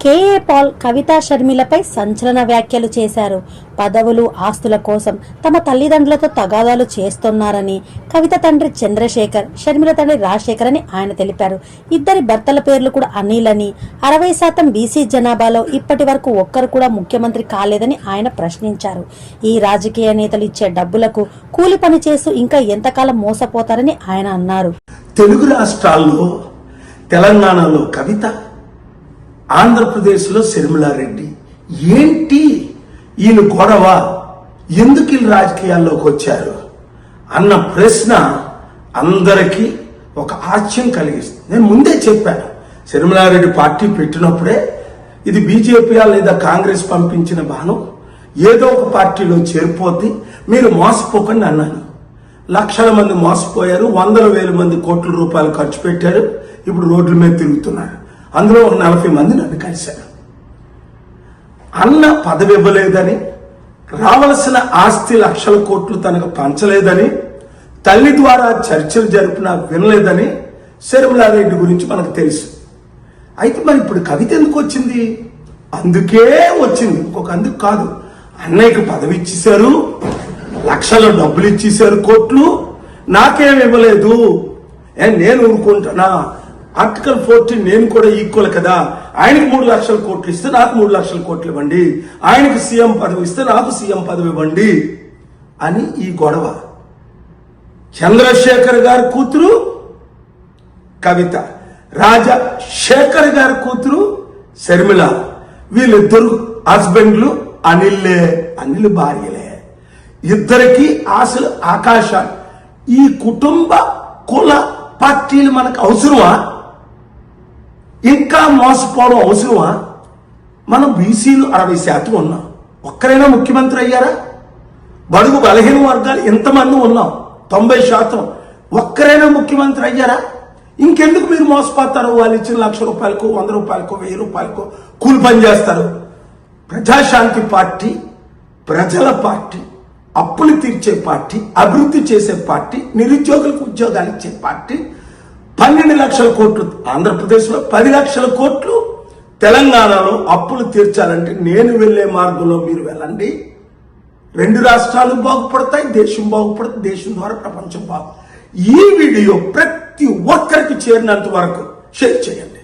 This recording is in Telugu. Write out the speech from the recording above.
కేఏ పాల్ కవిత షర్మిలపై సంచలన వ్యాఖ్యలు చేశారు. పదవులు ఆస్తుల కోసం తమ తల్లిదండ్రులతో తగాదాలు చేస్తున్నారని, కవిత తండ్రి చంద్రశేఖర్, షర్మిల తండ్రి రాజశేఖర్ అని ఆయన తెలిపారు. ఇద్దరి భర్తల పేర్లు కూడా అనిల్ అని, 60% బీసీ జనాభాలో ఇప్పటి వరకు ఒక్కరు కూడా ముఖ్యమంత్రి కాలేదని ఆయన ప్రశ్నించారు. ఈ రాజకీయ నేతలు ఇచ్చే డబ్బులకు కూలి పని చేస్తూ ఇంకా ఎంతకాలం మోసపోతారని ఆయన అన్నారు. తెలుగు రాష్ట్రాల్లో, తెలంగాణలో కవిత, ఆంధ్రప్రదేశ్లో షర్మిలారెడ్డి, ఏంటి ఈయన గొడవ, ఎందుకు వీళ్ళు రాజకీయాల్లోకి వచ్చారు అన్న ప్రశ్న అందరికీ ఒక ఆశ్చర్యం కలిగిస్తుంది. నేను ముందే చెప్పాను, షర్మిలారెడ్డి పార్టీ పెట్టినప్పుడే ఇది బీజేపీ లేదా కాంగ్రెస్ పంపించిన బాణం, ఏదో ఒక పార్టీలో చేరిపోతే మీరు మోసపోకండి అన్నాను. లక్షల మంది మోసపోయారు, 100,000 మంది కోట్ల రూపాయలు ఖర్చు పెట్టారు, ఇప్పుడు రోడ్ల మీద తిరుగుతున్నారు. అందులో ఒక 40 మంది నన్ను కలిశారు. అన్న పదవి ఇవ్వలేదని, రావలసిన ఆస్తి లక్షల కోట్లు తనకు పంచలేదని, తల్లి ద్వారా చర్చలు జరిపినా వినలేదని షర్మిలారెడ్డి గురించి మనకు తెలుసు. అయితే మరి ఇప్పుడు కవిత ఎందుకు వచ్చింది? అందుకే వచ్చింది, ఇంకొక అందుకు కాదు. అన్నయ్యకు పదవి ఇచ్చేశారు, లక్షల డబ్బులు ఇచ్చేశారు, కోట్లు, నాకేం ఇవ్వలేదు, నేను ఊరుకుంటున్నా, ఆర్టికల్ 14 నేను కూడా ఈక్వల్ కదా, ఆయనకు 3 లక్షల కోట్లు ఇస్తే నాకు 3 లక్షల కోట్లు ఇవ్వండి, ఆయనకు సీఎం పదవి ఇస్తే నాకు సీఎం పదవి ఇవ్వండి అని ఈ గొడవ. చంద్రశేఖర్ గారి కూతురు కవిత, రాజశేఖర్ గారి కూతురు షర్మిల, వీళ్ళిద్దరు హస్బెండ్లు అనిల్ భార్యలే. ఇద్దరికి ఆశలు ఆకాశాలు. ఈ కుటుంబ కుల పార్టీలు మనకు అవసరమా? ఇంకా మోసపోవడం అవసరమా? మనం బీసీలు 60% ఉన్నాం, ఒక్కరైనా ముఖ్యమంత్రి అయ్యారా? బడుగు బలహీన వర్గాలు ఎంతమంది ఉన్నాం, 90%, ఒక్కరైనా ముఖ్యమంత్రి అయ్యారా? ఇంకెందుకు మీరు మోసపోతారు? వాళ్ళు ఇచ్చిన 1,00,000 రూపాయలకు, 100 రూపాయలకు, 1000 రూపాయలకు కూలి పని చేస్తారు. ప్రజాశాంతి పార్టీ, ప్రజల పార్టీ, అప్పులు తీర్చే పార్టీ, అభివృద్ధి చేసే పార్టీ, నిరుద్యోగులకు ఉద్యోగాలు ఇచ్చే పార్టీ. 12 లక్షల కోట్లు ఆంధ్రప్రదేశ్లో, 10 లక్షల కోట్లు తెలంగాణలో అప్పులు తీర్చాలంటే నేను వెళ్లే మార్గంలో మీరు వెళ్ళండి. 2 రాష్ట్రాలు బాగుపడతాయి, దేశం బాగుపడుతుంది, దేశం ద్వారా ప్రపంచం బాగు. ఈ వీడియో ప్రతి ఒక్కరికి చేరినంత వరకు షేర్ చేయండి.